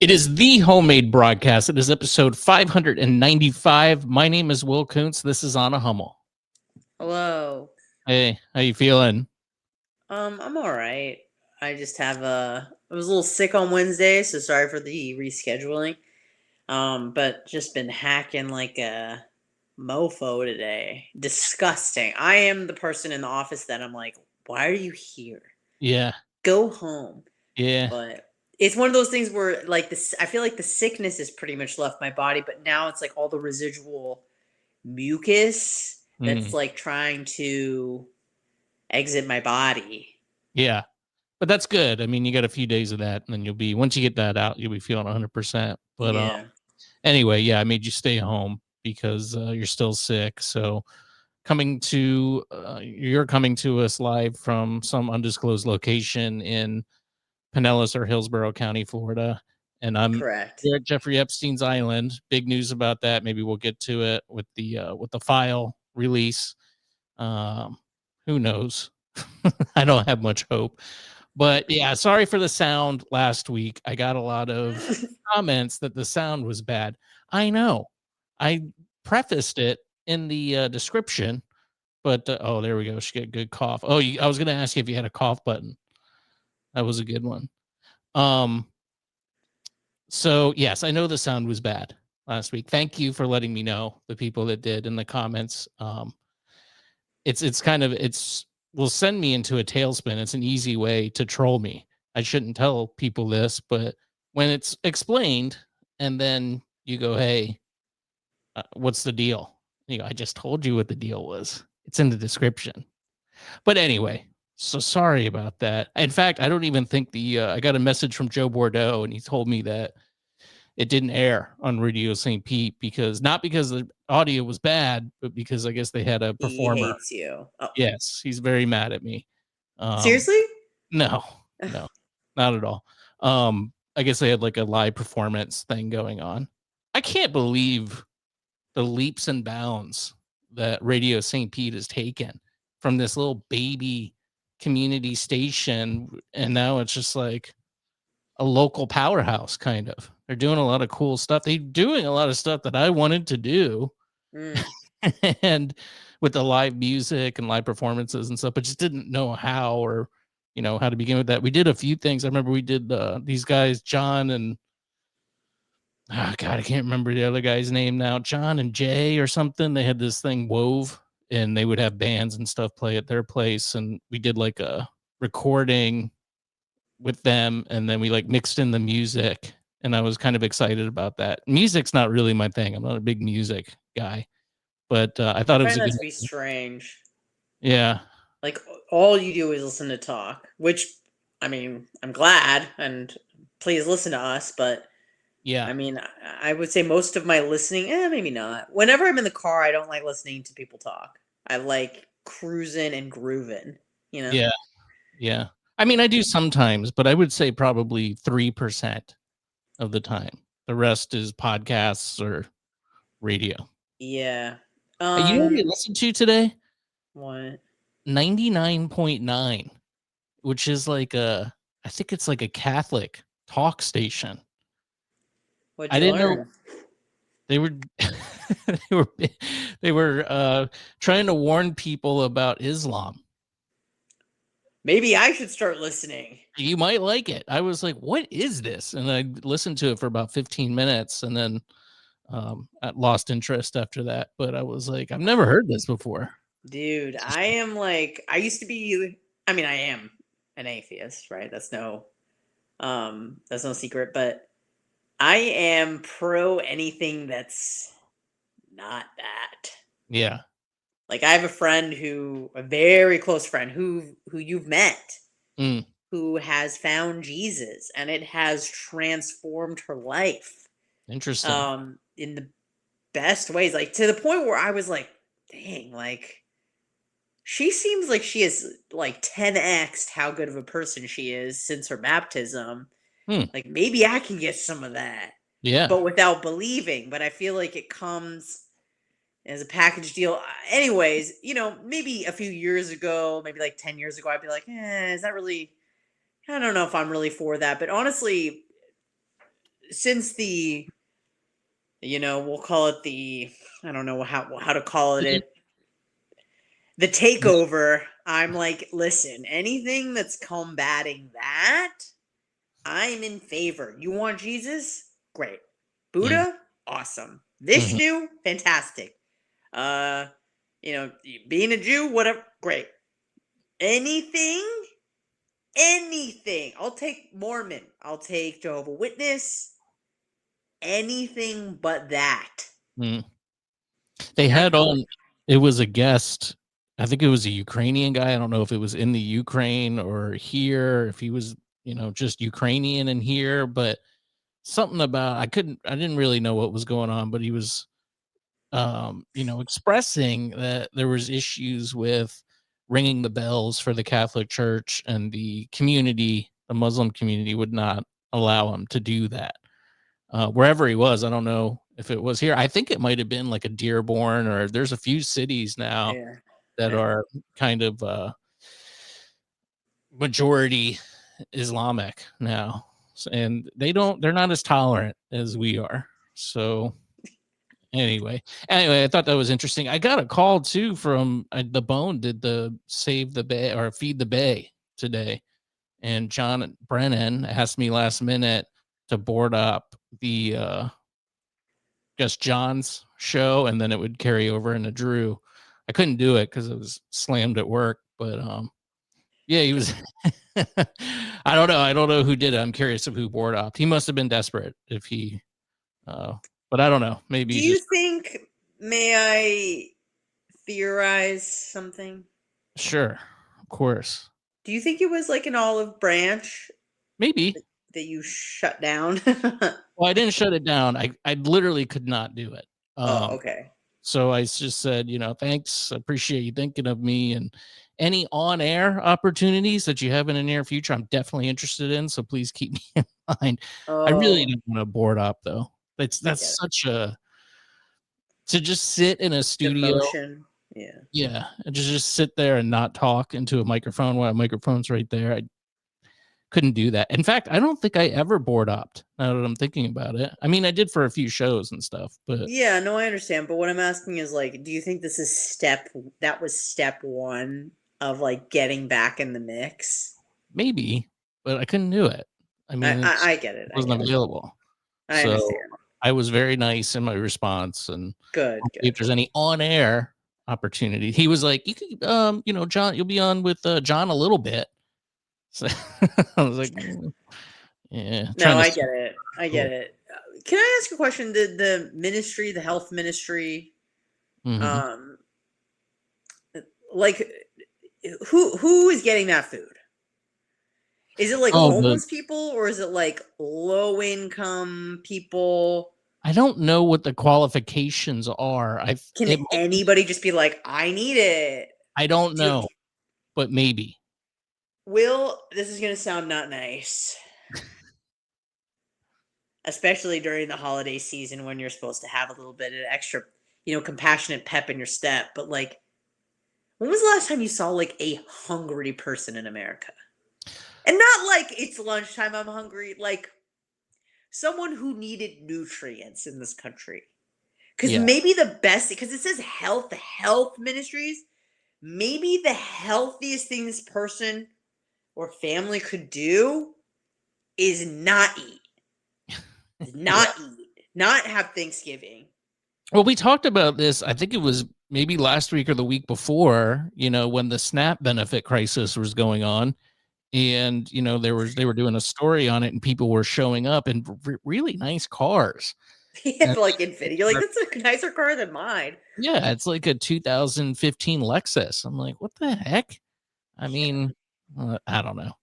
It is the homemade broadcast. It is episode 595. My name is Will Kuncz. This is Anna Hummel. Hello. Hey, how you feeling? I'm all right. I just have I was a little sick on Wednesday, so sorry for the rescheduling. But just been hacking like a mofo today. Disgusting. I am the person in the office that I'm like, why are you here? Yeah. Go home. Yeah. But it's one of those things where like this I feel like the sickness has pretty much left my body, but now it's like all the residual mucus that's like trying to exit my body. Yeah. But that's good. I mean, you got a few days of that, and then you'll be, once you get that out, you'll be feeling 100%. But Yeah. Anyway, yeah, I made you stay home because you're still sick. So you're coming to us live from some undisclosed location in Pinellas or Hillsborough County, Florida. And I'm Correct. here at Jeffrey Epstein's Island. Big news about that. Maybe we'll get to it with the file release. Who knows? I don't have much hope. But yeah, sorry for the sound last week. I got a lot of comments that the sound was bad. I know. I prefaced it in the description, but oh, there we go. She got a good cough. Oh, I was going to ask you if you had a cough button. That was a good one. So yes, I know the sound was bad last week. Thank you for letting me know, the people that did in the comments. It's will send me into a tailspin. It's an easy way to troll me. I shouldn't tell people this, but when it's explained and then you go, hey, what's the deal? You go, I just told you what the deal was. It's in the description. But anyway, so sorry about that. In fact, I don't even think I got a message from Joe Bordeaux, and he told me that it didn't air on Radio St. Pete not because the audio was bad, but because I guess they had a performer. He hates you. Oh. Yes, he's very mad at me. Seriously? No, not at all. I guess they had like a live performance thing going on. I can't believe the leaps and bounds that Radio St. Pete has taken from this little baby community station, and now it's just like a local powerhouse, kind of. They're doing a lot of cool stuff. They're doing a lot of stuff that I wanted to do. And with the live music and live performances and stuff, but just didn't know how or, how to begin with that. We did a few things. I remember we did these guys, John and, oh God, I can't remember the other guy's name now, John and Jay or something. They had this thing Wove, and they would have bands and stuff play at their place. And we did like a recording with them, and then we like mixed in the music, and I was kind of excited about that. Music's not really my thing. I'm not a big music guy, but I thought it was a good be strange. Yeah. Like all you do is listen to talk, which I mean, I'm glad, and please listen to us, but yeah, I mean, I would say most of my listening, maybe not. Whenever I'm in the car, I don't like listening to people talk. I like cruising and grooving, Yeah. Yeah. I mean, I do sometimes, but I would say probably 3% of the time. The rest is podcasts or radio. Yeah. You know what we listened to today? What? 99.9, which is like I think it's like a Catholic talk station. What'd you learn? Know they were they were trying to warn people about Islam. Maybe I should start listening. You might like it. I was like, what is this? And I listened to it for about 15 minutes, and then I lost interest after that. But I was like, I've never heard this before. Dude, I am like, I used to be, I mean, I am an atheist, right? That's no secret, but I am pro anything that's not that. Yeah. Like I have a very close friend who you've met, who has found Jesus, and it has transformed her life. Interesting. In the best ways, like to the point where I was like, dang, like she seems like she is like 10x'd how good of a person she is since her baptism. Like maybe I can get some of that. Yeah. But without believing. But I feel like it comes as a package deal. Anyways, maybe a few years ago, maybe like 10 years ago, I'd be like, is that really, I don't know if I'm really for that. But honestly, since the, we'll call it the, I don't know how to call it, the takeover, I'm like, listen, anything that's combating that, I'm in favor. You want Jesus? Great. Yeah. Buddha? Awesome. Mhm. Vishnu? Fantastic. Uh, being a Jew, whatever, great. Anything? Anything. I'll take Mormon. I'll take Jehovah Witness. Anything but that. Mm. They Not had going. on, it was a guest. I think it was a Ukrainian guy. I don't know if it was in the Ukraine or here, if he was, just Ukrainian in here, but something about, I didn't really know what was going on, but he was, expressing that there was issues with ringing the bells for the Catholic Church, and the community, the Muslim community, would not allow him to do that. Wherever he was, I don't know if it was here. I think it might have been like a Dearborn, or there's a few cities now Yeah. that Yeah. are kind of majority Islamic now, and they're not as tolerant as we are. So anyway, I thought that was interesting. I got a call too from the Bone did the Save the Bay or Feed the Bay today, and John Brennan asked me last minute to board up the just John's show, and then it would carry over into Drew. I couldn't do it because it was slammed at work, but yeah, he was. I don't know who did it. I'm curious of who board up. He must have been desperate if he. But I don't know. Maybe Do he you just. think, may I theorize something? Sure, of course. Do you think it was like an olive branch Maybe. that you shut down? Well, I didn't shut it down. I literally could not do it. Oh, okay. So I just said, thanks. I appreciate you thinking of me, and any on-air opportunities that you have in the near future, I'm definitely interested in. So please keep me in mind. I really Oh, don't want to board up though. I That's get it. such a to just sit in a The studio. motion. Yeah. Yeah, and just sit there and not talk into a microphone while a microphone's right there. I couldn't do that. In fact, I don't think I ever board upped. Now that I'm thinking about it, I mean, I did for a few shows and stuff, but Yeah, no, I understand. But what I'm asking is like, do you think this is that was step one of like getting back in the mix? maybe. But I couldn't do it. I mean, I get it. it I wasn't get it. available. I So understand. I was very nice in my response, and Good, if good. there's any on-air opportunity, he was like, "You could, John, you'll be on with John a little bit." So I was like, "Yeah, No, trying to I see get it. I get cool." it. Can I ask a question? The ministry, the health ministry, Mhm. um, like who is getting that food? Is it like Oh, the homeless people or is it like low income people? I don't know what the qualifications are. Can It might be, anybody just be like, I need it? I don't Do know, but maybe. Will, this is gonna sound not nice, especially during the holiday season when you're supposed to have a little bit of extra, compassionate pep in your step. But like, when was the last time you saw like a hungry person in America? And not like it's lunchtime, I'm hungry, like someone who needed nutrients in this country. Because Yeah. maybe the best, because it says health ministries, maybe the healthiest thing this person or family could do is not eat. Yeah. Not eat. Not have Thanksgiving. Well, we talked about this. I think it was maybe last week or the week before, when the SNAP benefit crisis was going on. And, they were doing a story on it, and people were showing up in really nice cars. And Like Infinity. You're like, that's a nicer car than mine. yeah, it's like a 2015 Lexus. I'm like, what the heck? I Yeah. mean, I don't know.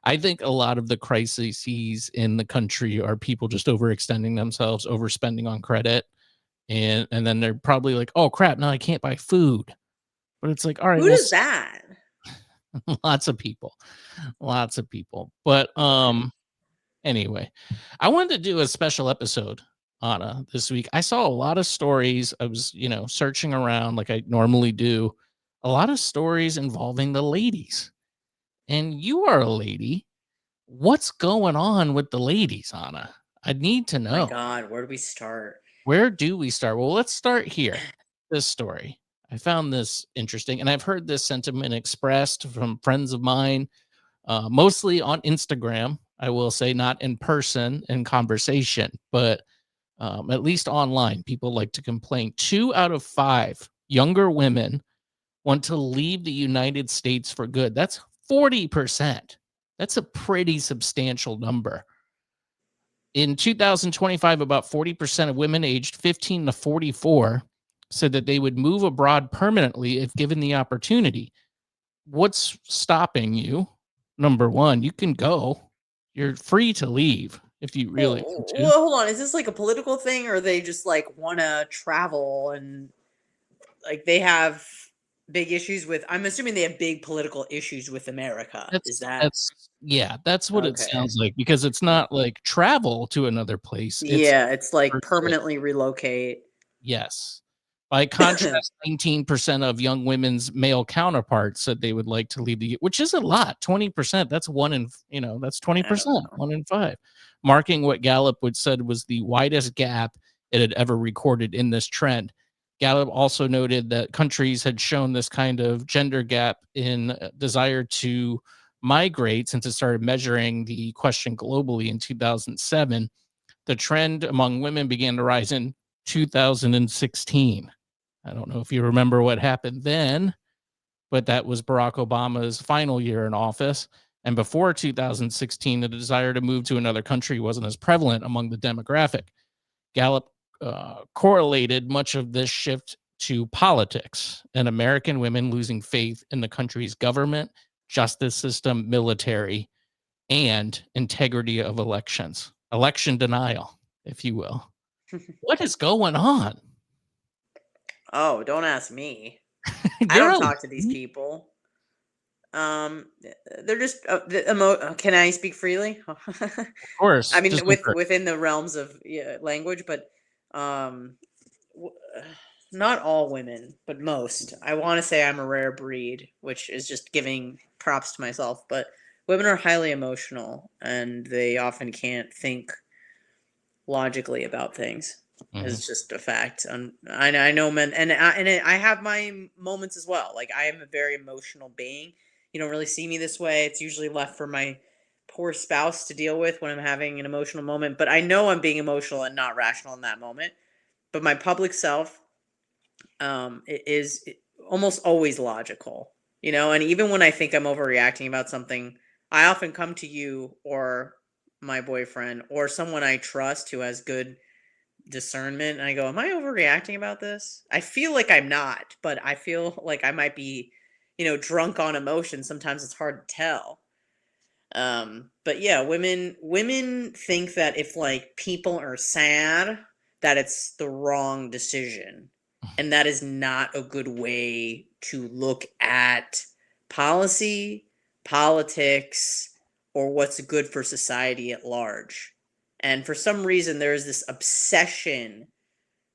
I think a lot of the crises in the country are people just overextending themselves, overspending on credit, and then they're probably like, "Oh crap, now I can't buy food." But it's like, all right, Who well, does that? lots of people, lots of people. But Okay. anyway, I wanted to do a special episode, Anna, this week. I saw a lot of stories. I was, searching around like I normally do. A lot of stories involving the ladies. And you are a lady. What's going on with the ladies, Anna? I need to Oh my know. God, where do we start? Where do we start? Well, let's start here. This story. I found this interesting, and I've heard this sentiment expressed from friends of mine, mostly on Instagram. I will say, not in person in conversation, but at least online. People like to complain. 2 out of 5 younger women want to leave the United States for good. That's 40%. That's a pretty substantial number. In 2025, about 40% of women aged 15 to 44 said that they would move abroad permanently if given the opportunity. What's stopping you? Number one, you can go. You're free to leave if you really want to. Well, hold on. Is this like a political thing, or they just like want to travel and like they have big issues with? I'm assuming they have big political issues with America. Is that That's what it okay? sounds like, because it's not like travel to another place. It's Yeah, it's like per se. permanently relocate. Yes. By contrast, 19% of young women's male counterparts said they would like to leave which is a lot. 20%. That's that's I don't 20%, know. 1 in 5, marking what Gallup would said was the widest gap it had ever recorded in this trend. Gallup also noted that countries had shown this kind of gender gap in desire to migrate since it started measuring the question globally in 2007. The trend among women began to rise in 2016. I don't know if you remember what happened then, but that was Barack Obama's final year in office. And before 2016, the desire to move to another country wasn't as prevalent among the demographic. Gallup correlated much of this shift to politics and American women losing faith in the country's government, justice system, military, and integrity of elections. Election denial, if you will. What is going on? Oh, don't ask me. I You're don't a talk to these people. They're just can I speak freely? Of course, I mean, just go first. within the realms of language, but um, w- not all women, but most. I want to say I'm a rare breed, which is just giving props to myself. But women are highly emotional, and they often can't think logically about things. Mhm. It's just a fact. And I know men, and I have my moments as well. Like I am a very emotional being. You don't really see me this way. It's usually left for my poor spouse to deal with when I'm having an emotional moment. But I know I'm being emotional and not rational in that moment. But my public self, almost always logical. And even when I think I'm overreacting about something, I often come to you or my boyfriend or someone I trust who has good discernment, and I go, am I overreacting about this? I feel like I'm not, but I feel like I might be, drunk on emotion. Sometimes it's hard to tell. But yeah, women think that if like people are sad, that it's the wrong decision. And that is not a good way to look at policy, politics, or what's good for society at large. And for some reason, there's this obsession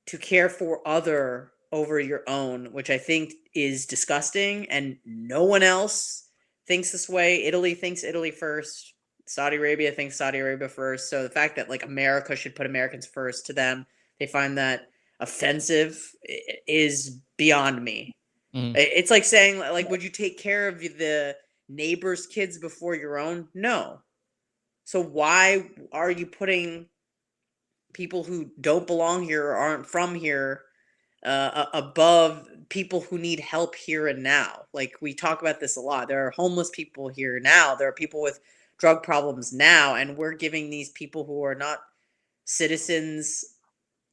to care for other over your own, which I think is disgusting. And no one else thinks this way. Italy thinks Italy first. Saudi Arabia thinks Saudi Arabia first. So the fact that like America should put Americans first, to them, they find that offensive, is beyond me. Mm. It's like saying, like, would you take care of the neighbor's kids before your own? No. So why are you putting people who don't belong here or aren't from here above people who need help here and now? Like we talk about this a lot. There are homeless people here now. There are people with drug problems now, and we're giving these people who are not citizens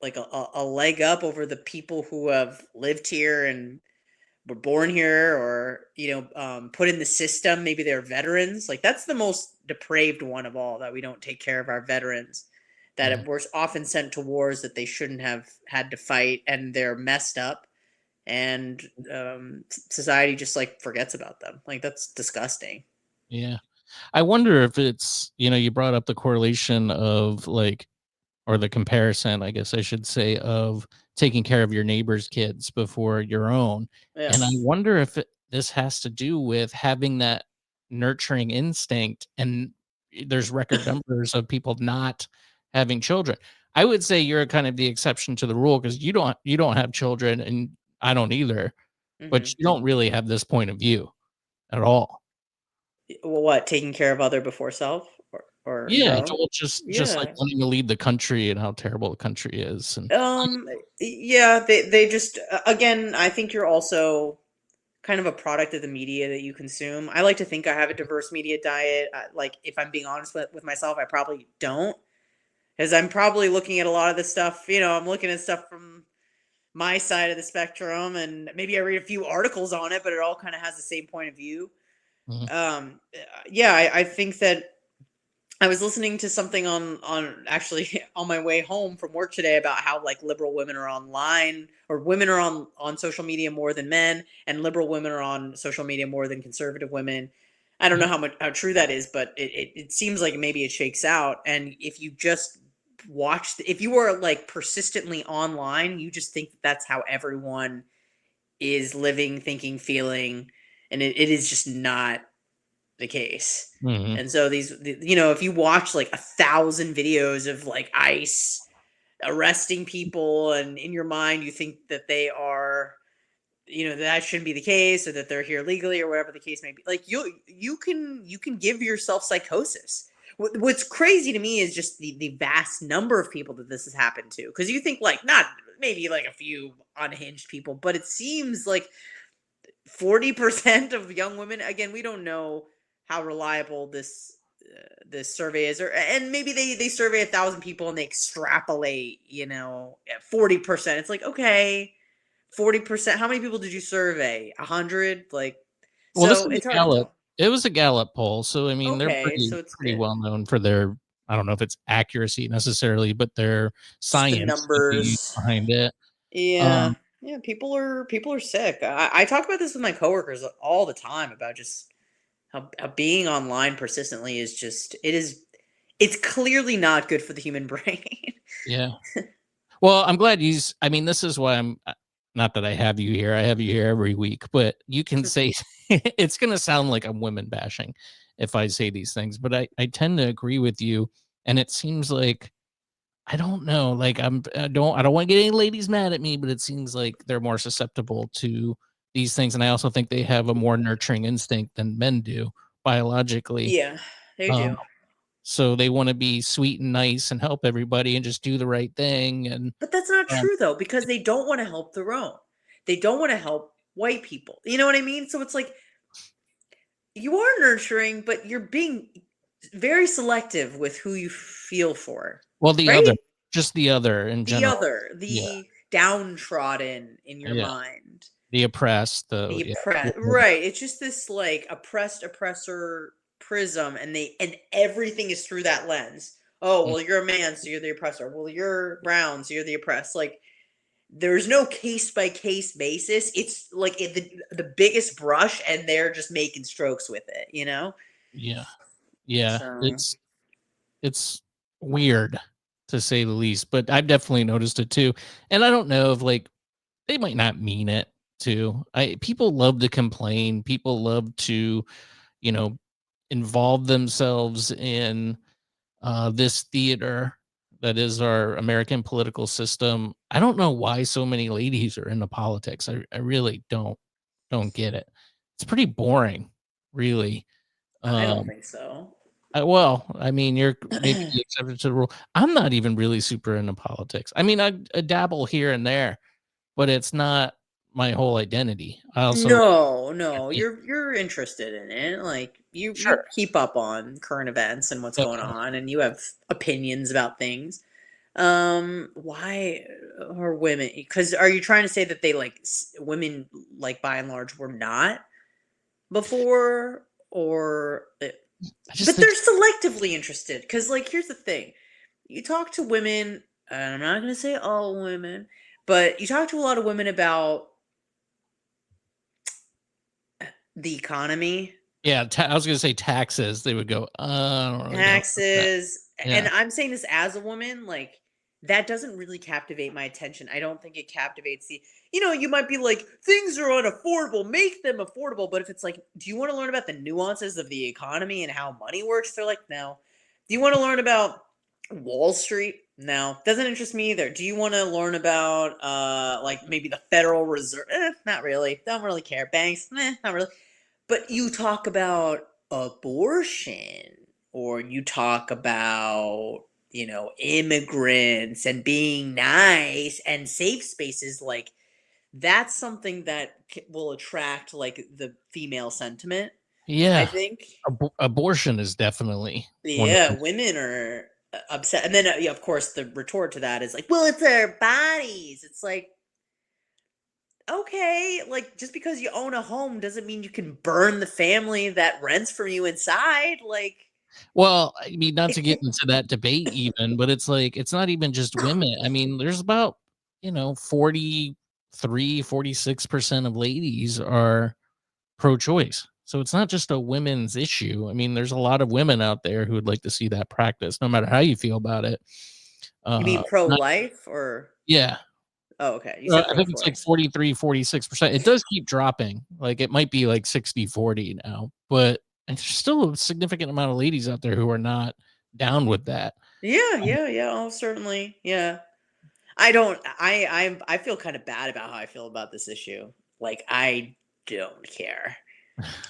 like a leg up over the people who have lived here and were born here, or put in the system. Maybe they're veterans. Like that's the most depraved one of all, that we don't take care of our veterans, Mhm. that were often sent to wars that they shouldn't have had to fight, and they're messed up, and society just like forgets about them. Like that's disgusting. Yeah. I wonder if it's, you brought up the correlation of like, or the comparison, I guess I should say, of taking care of your neighbor's kids before your own. Yeah. And I wonder if this has to do with having that nurturing instinct. And there's record numbers of people not having children. I would say you're kind of the exception to the rule because you don't have children and I don't either, but Hmm. you don't really have this point of view at all. Well, what, taking care of other before self, or your Yeah, own? well, just like Yeah. wanting to lead the country and how terrible the country is, and Yeah, they just again, I think you're also kind of a product of the media that you consume. I like to think I have a diverse media diet. Like, if I'm being honest with myself, I probably don't, because I'm probably looking at a lot of this stuff. I'm looking at stuff from my side of the spectrum, and maybe I read a few articles on it, but it all kind of has the same point of view. mhm, Yeah, I think that I was listening to something on actually on my way home from work today about how, like, liberal women are online, or women are on social media more than men, and liberal women are on social media more than conservative women. I don't know mhm. how true that is, but it seems like maybe it shakes out. And if you just if you are like persistently online, you just think that that's how everyone is living, thinking, feeling, and it is just not the case. Mhm. And so if you watch like 1,000 videos of like ICE arresting people, and in your mind you think that they are, that shouldn't be the case, or that they're here legally, or whatever the case may be, like, you can give yourself psychosis. What's crazy to me is just the vast number of people that this has happened to, because you think, like, not maybe like a few unhinged people, but it seems like 40% of young women. Again, we don't know how reliable this survey is, and maybe they survey 1,000 people and they extrapolate, at 40%. It's like, okay, 40%. How many people did you survey? 100? Like, Well, this so is it's a hard to Gallup tell. it was a Gallup poll, so, I mean, they're Okay, so it's pretty good. well known for their I don't know if it's accuracy necessarily, but their Just the science that they use numbers. behind it. Yeah. Um, Yeah, people are sick. I talk about this with my coworkers all the time, about just how being online persistently is just, it's clearly not good for the human brain. yeah. Well, I'm glad I mean, this is why not that I have you here, I have you here every week, but you can say it's gonna sound like I'm women bashing if I say these things, but I tend to agree with you, and it seems like I don't know, like, I don't wanna get any ladies mad at me, but it seems like they're more susceptible to these things, and I also think they have a more nurturing instinct than men do biologically, Yeah, they um, do. so they wanna be sweet and nice and help everybody and just do the right thing, and, But that's not um true though, because they don't want to help their own. They don't want to help white people. You know what I mean? So it's like, you are nurturing, but you're being very selective with who you feel for, well, the right? other just the other in The general. other, Yeah, the downtrodden in your yeah. mind. The oppressed, The yeah. oppressed, right? It's just this, like, oppressed oppressor prism, and everything is through that lens. Oh, Mm, well, you're a man, so you're the oppressor. Well, you're brown, so you're the oppressed. Like, there's no case by case basis. It's like, the biggest brush, and they're just making strokes with it. yeah, yeah. So It's weird to say the least, but I've definitely noticed it too, and I don't know if, like, they might not mean it to. I People love to complain, people love to, you know, involve themselves in, this theater that is our American political system. I don't know why so many ladies are into politics. I really don't get it. It's pretty boring, really. I don't Um, think so. well, I mean, you're maybe the exception to the rule. I'm not even really super into politics. I mean, I dabble here and there, but it's not my whole identity. I also like No, no, yeah, you're interested in it. Like, you sure, keep up on current events and what's going definitely. on, and you have opinions about things. Why are women? Because, are you trying to say that women, like, by and large, were not before, or I just but think they're selectively interested? Because, like, here's the thing: you talk to women, and I'm not going to say all women, but you talk to a lot of women about the economy. yeah, I was gonna say taxes. They would go, I don't really know about that." Taxes, and Yeah, I'm saying this as a woman, like, that doesn't really captivate my attention. I don't think it captivates you might be like, things are unaffordable, make them affordable. But if it's like, do you want to learn about the nuances of the economy and how money works? They're like, no. Do you want to learn about Wall Street? No, doesn't interest me either. Do you want to learn about like maybe the Federal Reserve? Not really. Don't really care. Banks? Not really. But you talk about abortion, or you talk about, immigrants and being nice and safe spaces, like that's something that will attract like the female sentiment, I Yeah, think. abortion is definitely one of Yeah, them. women are upset. And then, yeah, of course, the retort to that is like, well, it's their bodies. It's like, okay, like just because you own a home doesn't mean you can burn the family that rents from you inside. Like, Well, I mean, not to get into that debate even, but it's like it's not even just women. I mean, there's about, 46% of ladies are pro-choice. So it's not just a women's issue. I mean, there's a lot of women out there who would like to see that practice, no matter how you feel about it. you mean Not, pro-life or? yeah. Oh, okay. You said I think it's like pro-choice. 43, 46%. It does keep dropping. Like it might be like 60-40 now, but there's still a significant amount of ladies out there who are not down with that. Yeah, yeah, yeah. Oh, certainly. Yeah. I don't. I feel kind of bad about how I feel about this issue. Like, I don't care.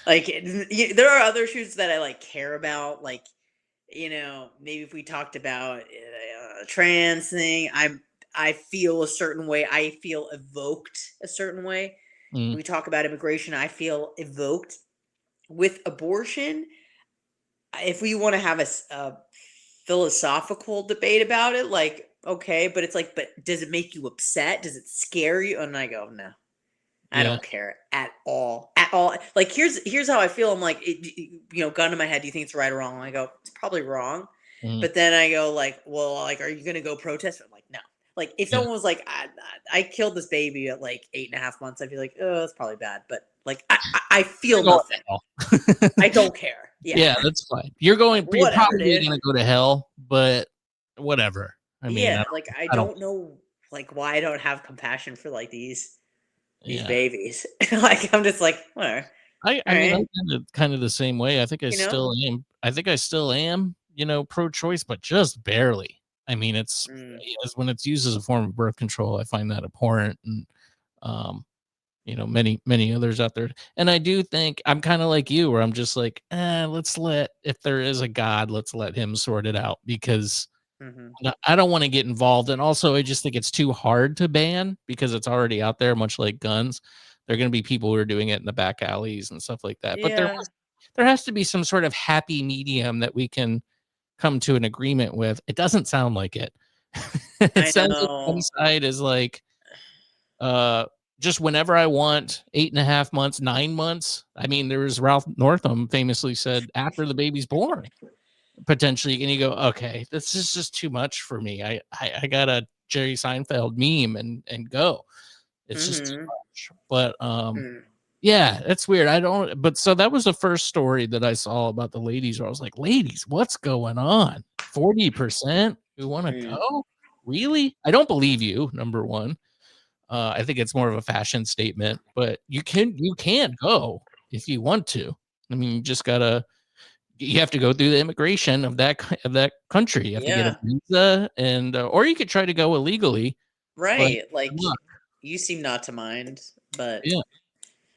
Like, there are other issues that I like care about. Like, maybe if we talked about trans thing, I feel a certain way. I feel evoked a certain way. Mm, We talk about immigration, I feel evoked. With abortion, if we want to have a philosophical debate about it, like, okay, but it's like, but does it make you upset? Does it scare you? And I go, no, I yeah. don't care at all. At all. Like, here's how I feel. I'm like, gun to my head. Do you think it's right or wrong? I go, it's probably wrong. Mm, But then I go like, well, like, are you gonna go protest? I'm like, no. Like, if yeah. someone was like, I killed this baby at like 8.5 months, I'd be like, oh, that's probably bad. But like, I You're feel going nothing. to hell. I don't care. Yeah. Yeah, that's fine. Like, You're whatever, probably dude. gonna go to hell, but whatever. I mean, Yeah. Like, I I don't, don't know like why I don't have compassion for like these yeah. babies. Like, I'm just like, whatever. I All mean, right. I'm kind of the same way. You know? I think I still am, pro-choice, but just barely. I mean, Mm, when it's used as a form of birth control, I find that abhorrent, and um, many others out there. And I do think I'm kind of like you, where I'm just like, if there is a God, let's let him sort it out, because hmm. I don't want to get involved. And also, I just think it's too hard to ban because it's already out there, much like guns. There are going to be people who are doing it in the back alleys and stuff like that. But Yeah. there has to be some sort of happy medium that we can come to an agreement with. It doesn't sound like it. It I sounds like one know. side is like, uh, just whenever I want, 8.5 months, 9 months. I mean, there was Ralph Northam famously said after the baby's born, potentially, and you go, okay, this is just too much for me. I got a Jerry Seinfeld meme and go. It's just too Hmm. much. But Mm. yeah, that's weird. I don't. But so that was the first story that I saw about the ladies, where I was like, ladies, what's going on? 40% who want to Mm. go? Really? I don't believe you. Number one, I think it's more of a fashion statement, but you can't go if you want to. I mean, you have to go through the immigration of that country. You have to get a Yeah. visa, and or you could try to go illegally, but Right. good Like, luck. you seem not to mind, but Yeah,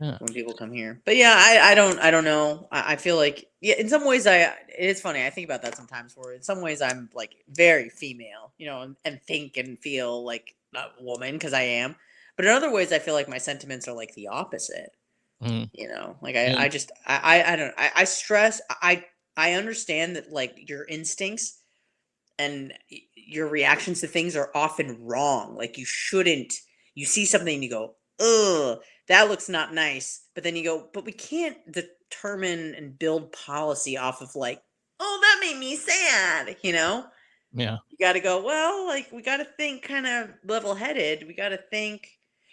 yeah. when people come here. But yeah, I don't know. I feel like, yeah, in some ways it's funny. I think about that sometimes, where in some ways I'm like very female, and think and feel like a woman because I am. But in other ways I feel like my sentiments are like the opposite. Mm, Like, yeah, I just I don't I stress I understand that like your instincts and your reactions to things are often wrong. Like, you see something and you go, ugh, that looks not nice. But then you go, but we can't determine and build policy off of like, oh, that made me sad, yeah. You got to go, well, like, we got to think kind of level headed. We got to think.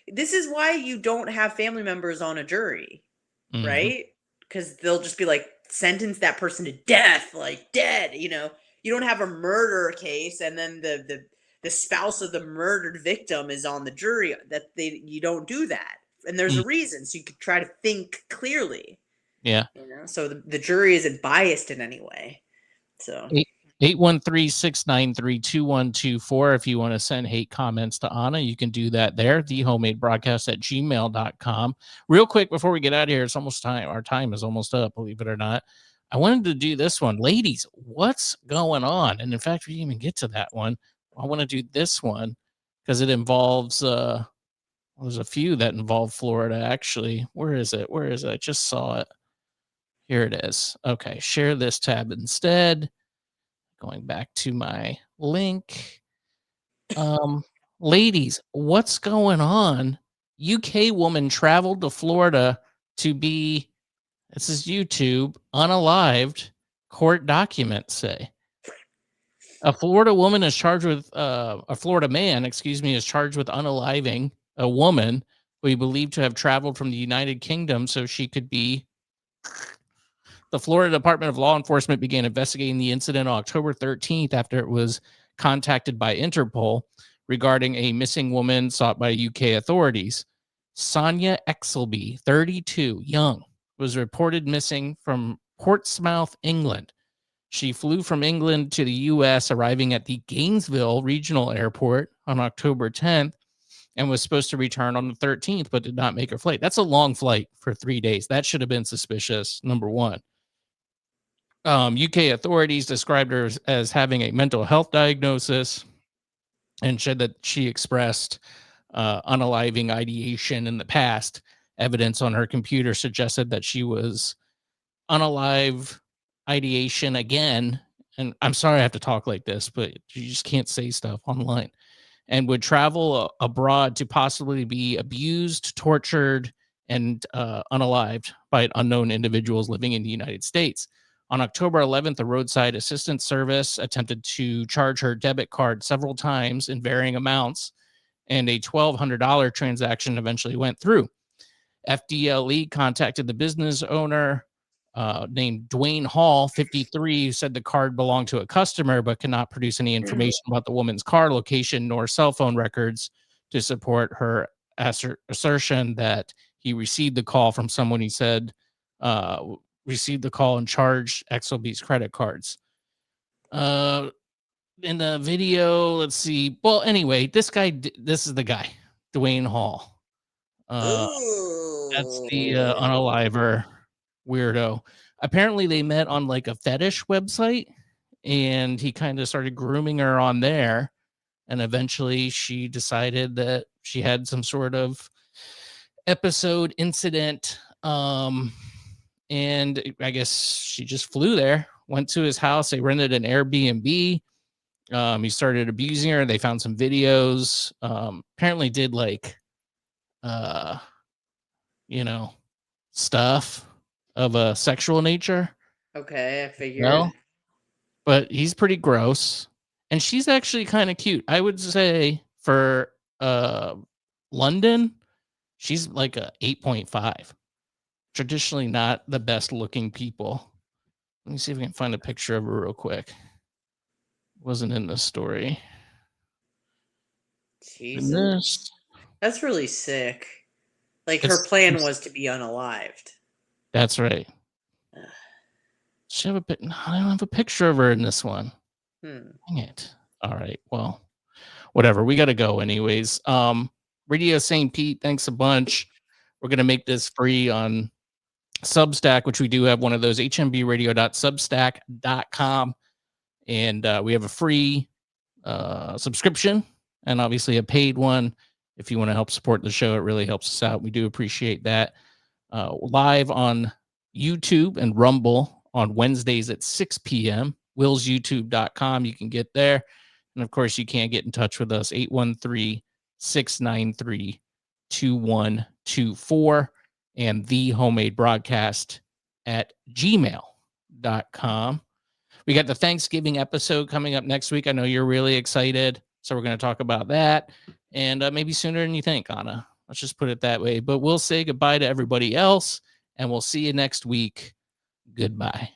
This is why you don't have family members on a jury, Mhm. right? Because they'll just be like, sentence that person to death, like dead. You don't have a murder case, and then the spouse of the murdered victim is on the jury. You don't do that, and there's Mm, a reason. So you could try to think clearly. yeah. So the jury isn't biased in any way. So. 813-693-2124. If you want to send hate comments to Anna, you can do that there. thehomemadebroadcast@gmail.com. Real quick before we get out of here, it's almost time. Our time is almost up, believe it or not. I wanted to do this one. Ladies, what's going on? And in fact, we didn't even get to that one. I want to do this one because it involves there's a few that involve Florida, actually. Where is it? I just saw it. Here it is. Okay, share this tab instead. Going back to my link. Ladies, what's going on? UK woman traveled to Florida to be, this is YouTube, unalived, court documents say. A Florida woman is charged with, a Florida man, is charged with unaliving a woman who he believed to have traveled from the United Kingdom so she could be. The Florida Department of Law Enforcement began investigating the incident on October 13th after it was contacted by Interpol regarding a missing woman sought by UK authorities. Sonia Exelby, 32, young, was reported missing from Portsmouth, England. She flew from England to the U.S., arriving at the Gainesville Regional Airport on October 10th, and was supposed to return on the 13th, but did not make her flight. That's a long flight for 3 days. That should have been suspicious, number one. UK authorities described her as having a mental health diagnosis and said that she expressed unaliving ideation in the past. Evidence on her computer suggested that she was unalive ideation again. And I'm sorry I have to talk like this, but you just can't say stuff online. And would travel abroad to possibly be abused, tortured, and unalived by unknown individuals living in the United States. On October 11th, a roadside assistance service attempted to charge her debit card several times in varying amounts, and a $1,200 transaction eventually went through. FDLE contacted the business owner named Dwayne Hall, 53, who said the card belonged to a customer but cannot produce any information about the woman's car location nor cell phone records to support her assertion that he received the call from someone he said received the call and charged Exelby's credit cards. In the video, let's see. Well, anyway, this is the guy, Dwayne Hall. That's the unaliver weirdo. Apparently they met on like a fetish website and he kind of started grooming her on there. And eventually she decided that she had some sort of episode incident. And I guess she just flew there, went to his house. They rented an Airbnb. He started abusing her. They found some videos. Apparently did like, stuff of a sexual nature. Okay, I figured. No, but he's pretty gross. And she's actually kind of cute. I would say for London, she's like a 8.5. Traditionally not the best looking people. Let me see if we can find a picture of her real quick. Wasn't in this story. Jesus. That's really sick. Like her plan was to be unalived. That's right. She have I don't have a picture of her in this one. Dang it. All right. Well, whatever. We got to go anyways. Radio St. Pete, thanks a bunch. We're going to make this free on Substack, which we do have one of those, hmbradio.substack.com. And we have a free subscription and obviously a paid one. If you want to help support the show, it really helps us out. We do appreciate that. Live on YouTube and Rumble on Wednesdays at 6 p.m. willsyoutube.com. You can get there. And of course, you can get in touch with us, 813-693-2124 and thehomemadebroadcast@gmail.com. We got the Thanksgiving episode coming up next week. I know you're really excited. So we're going to talk about that and maybe sooner than you think, Anna. Let's just put it that way. But we'll say goodbye to everybody else and we'll see you next week. Goodbye.